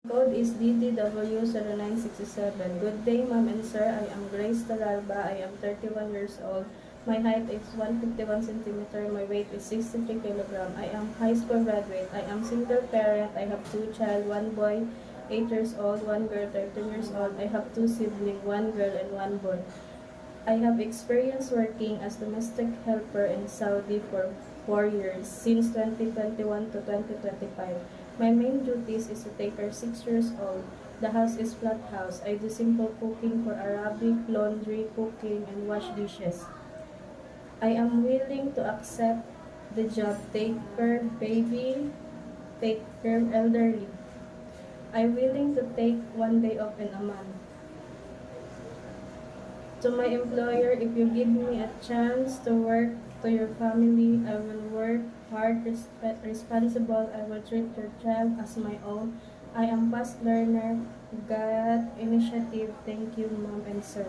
Code is DTW0967. Good day, ma'am and sir. I am Grace Talarba. I am 31 years old. My height is 151 centimeter. My weight is 63 kilogram. I am high school graduate. I am single parent. I have two child, one boy, 8 years old, one girl, 13 years old. I have two siblings, one girl and one boy. I have experience working as domestic helper in Saudi for 4 years, since 2021 to 2025. My main duties is to take care 6 years old. The house is flat house. I do simple cooking for Arabic, laundry, cooking, and wash dishes. I am willing to accept the job, take care baby, take care elderly. I'm willing to take 1 day off in a month. To my employer, if you give me a chance to work to your family, I will work hard, responsible. I will treat your child as my own. I am fast learner. God initiative. Thank you, mom and sir.